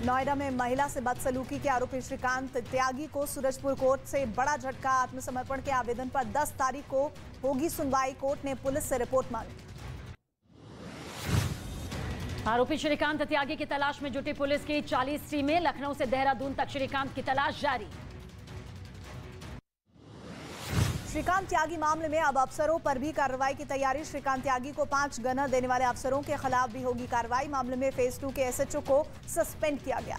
नोएडा में महिला से बदसलूकी के आरोपी श्रीकांत त्यागी को सूरजपुर कोर्ट से बड़ा झटका। आत्मसमर्पण के आवेदन पर 10 तारीख को होगी सुनवाई। कोर्ट ने पुलिस से रिपोर्ट मांगी। आरोपी श्रीकांत त्यागी की तलाश में जुटी पुलिस की 40 टीमें। लखनऊ से देहरादून तक श्रीकांत की तलाश जारी। श्रीकांत त्यागी मामले में अब अफसरों पर भी कार्रवाई की तैयारी। श्रीकांत त्यागी को 5 गनर देने वाले अफसरों के खिलाफ भी होगी कार्रवाई। मामले में फेज 2 के एसएचओ को सस्पेंड किया गया।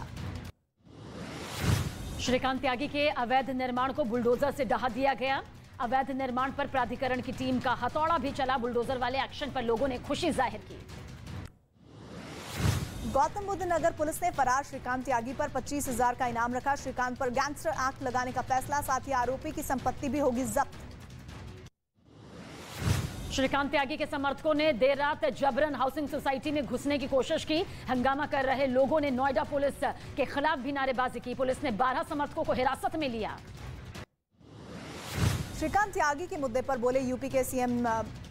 श्रीकांत त्यागी के अवैध निर्माण को बुलडोजर से ढहा दिया गया। अवैध निर्माण पर प्राधिकरण की टीम का हथौड़ा भी चला। बुलडोजर वाले एक्शन पर लोगों ने खुशी जाहिर की। गौतम बुद्ध नगर पुलिस ने फरार श्रीकांत त्यागी पर 25,000 का इनाम रखा। श्रीकांत पर गैंगस्टर एक्ट लगाने का फैसला, साथ ही आरोपी की संपत्ति भी होगी जब्त। श्रीकांत त्यागी के समर्थकों ने देर रात जबरन हाउसिंग सोसाइटी में घुसने की कोशिश की। हंगामा कर रहे लोगों ने नोएडा पुलिस के खिलाफ भी नारेबाजी की। पुलिस ने 12 समर्थकों को हिरासत में लिया। श्रीकांत त्यागी के मुद्दे पर बोले यूपी के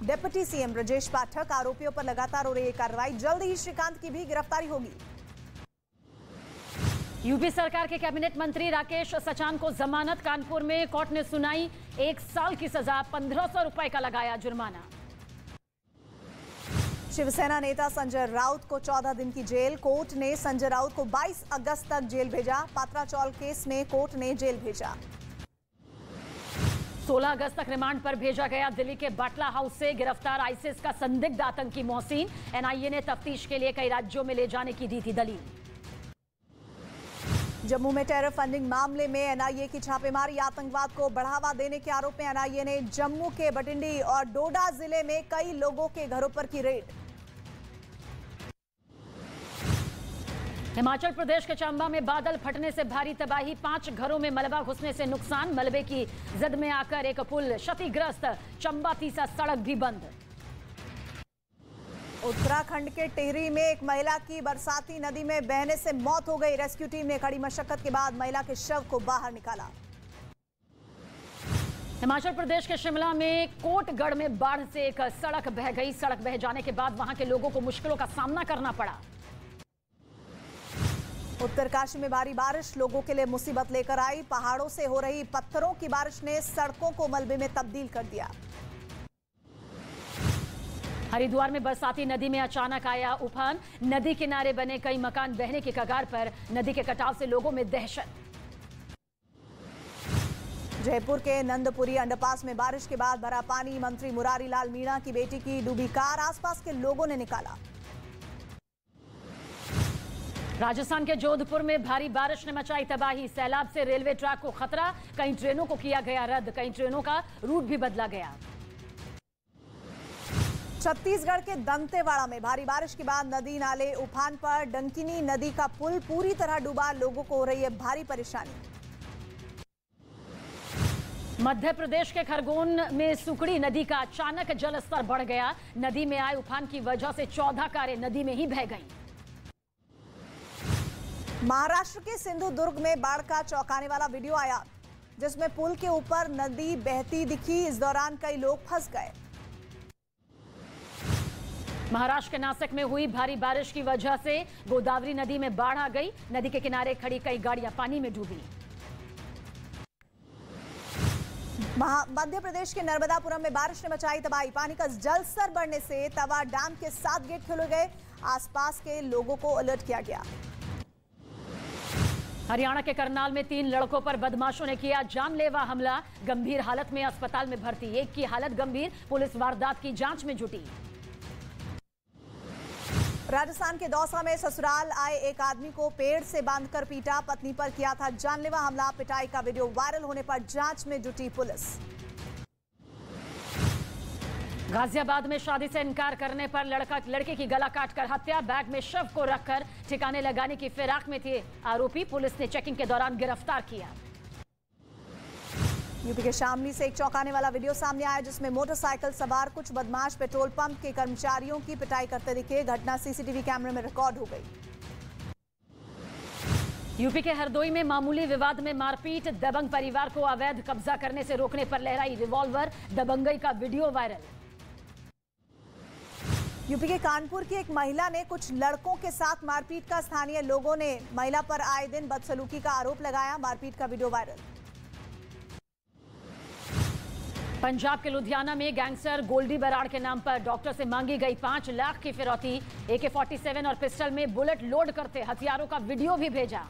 डिप्टी सीएम ब्रजेश पाठक। आरोपियों पर लगातार हो रही कार्रवाई, जल्द ही श्रीकांत की भी गिरफ्तारी होगी। यूपी सरकार के कैबिनेट मंत्री राकेश सचान को जमानत। कानपुर में कोर्ट ने सुनाई 1 साल की सजा, 1500 रुपए का लगाया जुर्माना। शिवसेना नेता संजय राउत को 14 दिन की जेल। कोर्ट ने संजय राउत को 22 अगस्त तक जेल भेजा। पात्रा चौल केस में कोर्ट ने जेल भेजा। 16 अगस्त तक रिमांड पर भेजा गया। दिल्ली के बाटला हाउस से गिरफ्तार आईसिस का संदिग्ध आतंकी मोहसिन। एनआईए ने तफ्तीश के लिए कई राज्यों में ले जाने की दी थी दलील। जम्मू में टेरर फंडिंग मामले में एनआईए की छापेमारी। आतंकवाद को बढ़ावा देने के आरोप में एनआईए ने जम्मू के बटिंडी और डोडा जिले में कई लोगों के घरों पर की रेड। हिमाचल प्रदेश के चंबा में बादल फटने से भारी तबाही। 5 घरों में मलबा घुसने से नुकसान। मलबे की जद में आकर एक पुल क्षतिग्रस्त। चंबा तीसा सड़क भी बंद। उत्तराखंड के टिहरी में एक महिला की बरसाती नदी में बहने से मौत हो गई। रेस्क्यू टीम ने कड़ी मशक्कत के बाद महिला के शव को बाहर निकाला। हिमाचल प्रदेश के शिमला में कोटगढ़ में बाढ़ से एक सड़क बह गई। सड़क बह जाने के बाद वहां के लोगों को मुश्किलों का सामना करना पड़ा। उत्तरकाशी में भारी बारिश लोगों के लिए मुसीबत लेकर आई। पहाड़ों से हो रही पत्थरों की बारिश ने सड़कों को मलबे में तब्दील कर दिया। हरिद्वार में बरसाती नदी में अचानक आया उफान। नदी किनारे बने कई मकान बहने की कगार पर। नदी के कटाव से लोगों में दहशत। जयपुर के नंदपुरी अंडरपास में बारिश के बाद भरा पानी। मंत्री मुरारी लाल मीणा की बेटी की डूबी कार आसपास के लोगों ने निकाला। राजस्थान के जोधपुर में भारी बारिश ने मचाई तबाही। सैलाब से रेलवे ट्रैक को खतरा। कई ट्रेनों को किया गया रद्द। कई ट्रेनों का रूट भी बदला गया। छत्तीसगढ़ के दंतेवाड़ा में भारी बारिश के बाद नदी नाले उफान पर। डंकिनी नदी का पुल पूरी तरह डूबा। लोगों को हो रही है भारी परेशानी। मध्य प्रदेश के खरगोन में सुकड़ी नदी का अचानक जलस्तर बढ़ गया। नदी में आए उफान की वजह से 14 कारें नदी में ही बह गईं। महाराष्ट्र के सिंधुदुर्ग में बाढ़ का चौंकाने वाला वीडियो आया, जिसमें पुल के ऊपर नदी बहती दिखी। इस दौरान कई लोग फंस गए। महाराष्ट्र के नासिक में हुई भारी बारिश की वजह से गोदावरी नदी में बाढ़ आ गई। नदी के किनारे खड़ी कई गाड़ियां पानी में डूबी। मध्य प्रदेश के नर्मदापुरम में बारिश ने मचाई तबाही। पानी का जलस्तर बढ़ने से तवा डैम के 7 गेट खोले गए। आसपास के लोगों को अलर्ट किया गया। हरियाणा के करनाल में 3 लड़कों पर बदमाशों ने किया जानलेवा हमला। गंभीर हालत में अस्पताल में भर्ती। एक की हालत गंभीर। पुलिस वारदात की जांच में जुटी। राजस्थान के दौसा में ससुराल आए एक आदमी को पेड़ से बांधकर पीटा। पत्नी पर किया था जानलेवा हमला। पिटाई का वीडियो वायरल होने पर जांच में जुटी पुलिस। गाजियाबाद में शादी से इनकार करने पर लड़के की गला काटकर हत्या। बैग में शव को रखकर ठिकाने लगाने की फिराक में थे आरोपी। पुलिस ने चेकिंग के दौरान गिरफ्तार किया। यूपी के शामली से एक चौंकाने वाला वीडियो सामने आया, जिसमें मोटरसाइकिल सवार कुछ बदमाश पेट्रोल पंप के कर्मचारियों की पिटाई करते दिखे। घटना सीसीटीवी कैमरे में रिकॉर्ड हो गई। यूपी के हरदोई में मामूली विवाद में मारपीट। दबंग परिवार को अवैध कब्जा करने से रोकने पर लहराई रिवॉल्वर। दबंगई का वीडियो वायरल। यूपी के कानपुर की एक महिला ने कुछ लड़कों के साथ मारपीट का स्थानीय लोगों ने महिला पर आए दिन बदसलूकी का आरोप लगाया। मारपीट का वीडियो वायरल। पंजाब के लुधियाना में गैंगस्टर गोल्डी बराड़ के नाम पर डॉक्टर से मांगी गई 5 लाख की फिरौती। AK-47 और पिस्टल में बुलेट लोड करते हथियारों का वीडियो भी भेजा।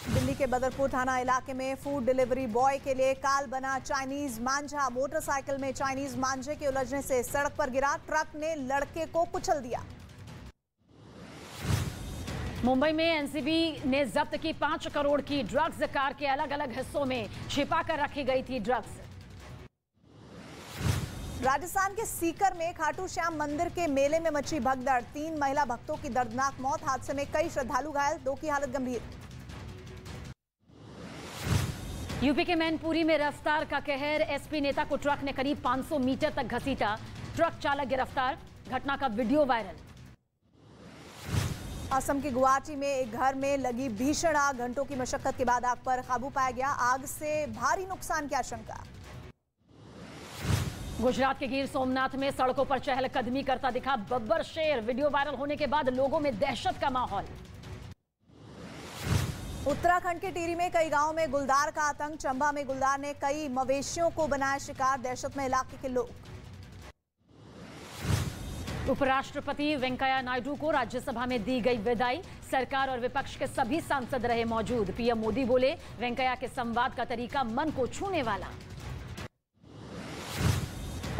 दिल्ली के बदरपुर थाना इलाके में फूड डिलीवरी बॉय के लिए काल बना चाइनीज मांझा। मोटरसाइकिल में चाइनीज मांझे के उलझने से सड़क पर गिरा। ट्रक ने लड़के को कुचल दिया। मुंबई में एनसीबी ने जब्त की 5 करोड़ की ड्रग्स। कार के अलग अलग हिस्सों में छिपा कर रखी गई थी ड्रग्स। राजस्थान के सीकर में खाटू श्याम मंदिर के मेले में मची भगदड़। 3 महिला भक्तों की दर्दनाक मौत। हादसे में कई श्रद्धालु घायल, 2 की हालत गंभीर। यूपी के मैनपुरी में रफ्तार का कहर। एसपी नेता को ट्रक ने करीब 500 मीटर तक घसीटा। ट्रक चालक गिरफ्तार। घटना का वीडियो वायरल। असम के गुवाहाटी में एक घर में लगी भीषण आग। घंटों की मशक्कत के बाद आग पर काबू पाया गया। आग से भारी नुकसान की आशंका। गुजरात के गिर सोमनाथ में सड़कों पर चहलकदमी करता दिखा बब्बर शेर। वीडियो वायरल होने के बाद लोगों में दहशत का माहौल। उत्तराखंड के टिहरी में कई गांवों में गुलदार का आतंक। चंबा में गुलदार ने कई मवेशियों को बनाया शिकार। दहशत में इलाके के लोग। उपराष्ट्रपति वेंकैया नायडू को राज्यसभा में दी गई विदाई। सरकार और विपक्ष के सभी सांसद रहे मौजूद। पीएम मोदी बोले, वेंकैया के संवाद का तरीका मन को छूने वाला।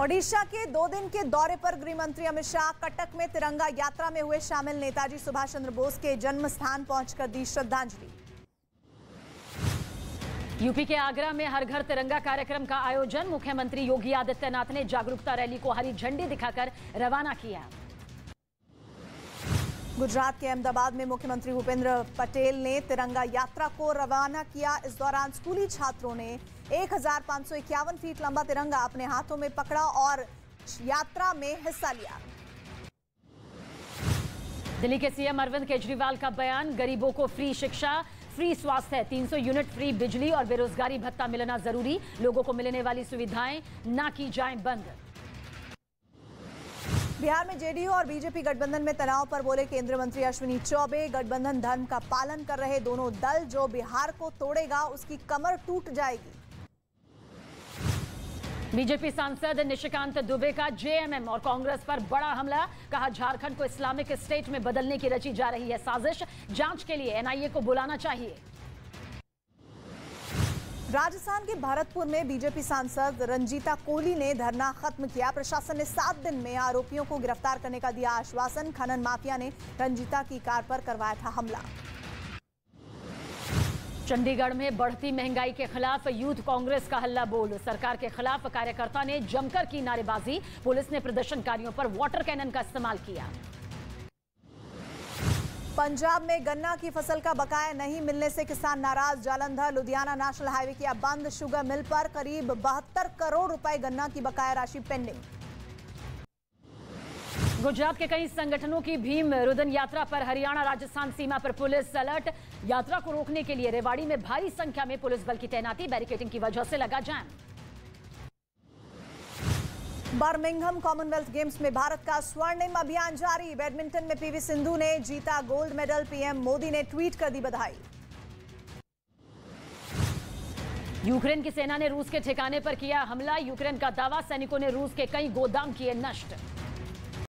ओडिशा के 2 दिन के दौरे पर गृह मंत्री अमित शाह कटक में तिरंगा यात्रा में हुए शामिल। नेताजी सुभाष चंद्र बोस के जन्म स्थान पहुंचकर दी श्रद्धांजलि। यूपी के आगरा में हर घर तिरंगा कार्यक्रम का आयोजन। मुख्यमंत्री योगी आदित्यनाथ ने जागरूकता रैली को हरी झंडी दिखाकर रवाना किया। गुजरात के अहमदाबाद में मुख्यमंत्री भूपेंद्र पटेल ने तिरंगा यात्रा को रवाना किया। इस दौरान स्कूली छात्रों ने 1551 फीट लंबा तिरंगा अपने हाथों में पकड़ा और यात्रा में हिस्सा लिया। दिल्ली के सीएम अरविंद केजरीवाल का बयान। गरीबों को फ्री शिक्षा, फ्री स्वास्थ्य, 300 यूनिट फ्री बिजली और बेरोजगारी भत्ता मिलना जरूरी। लोगों को मिलने वाली सुविधाएं ना की जाएं बंद। बिहार में जेडीयू और बीजेपी गठबंधन में तनाव पर बोले केंद्रीय मंत्री अश्विनी चौबे। गठबंधन धर्म का पालन कर रहे दोनों दल। जो बिहार को तोड़ेगा उसकी कमर टूट जाएगी। बीजेपी सांसद निशिकांत दुबे का जेएमएम और कांग्रेस पर बड़ा हमला। कहा, झारखंड को इस्लामिक स्टेट में बदलने की रची जा रही है साजिश। जांच के लिए एनआईए को बुलाना चाहिए। राजस्थान के भरतपुर में बीजेपी सांसद रंजीता कोहली ने धरना खत्म किया। प्रशासन ने 7 दिन में आरोपियों को गिरफ्तार करने का दिया आश्वासन। खनन माफिया ने रंजीता की कार पर करवाया था हमला। चंडीगढ़ में बढ़ती महंगाई के खिलाफ यूथ कांग्रेस का हल्ला बोल। सरकार के खिलाफ कार्यकर्ता ने जमकर की नारेबाजी। पुलिस ने प्रदर्शनकारियों पर वाटर कैनन का इस्तेमाल किया। पंजाब में गन्ना की फसल का बकाया नहीं मिलने से किसान नाराज। जालंधर लुधियाना नेशनल हाईवे किया बंद। शुगर मिल पर करीब 72 करोड़ रुपए गन्ना की बकाया राशि पेंडिंग। गुजरात के कई संगठनों की भीम रुदन यात्रा पर हरियाणा राजस्थान सीमा पर पुलिस अलर्ट। यात्रा को रोकने के लिए रेवाड़ी में भारी संख्या में पुलिस बल की तैनाती। बैरिकेडिंग की वजह से लगा जाम। बर्मिंघम कॉमनवेल्थ गेम्स में भारत का स्वर्णिम अभियान जारी। बैडमिंटन में पीवी सिंधु ने जीता गोल्ड मेडल। पीएम मोदी ने ट्वीट कर दी बधाई। यूक्रेन की सेना ने रूस के ठिकाने पर किया हमला। यूक्रेन का दावा, सैनिकों ने रूस के कई गोदाम किए नष्ट।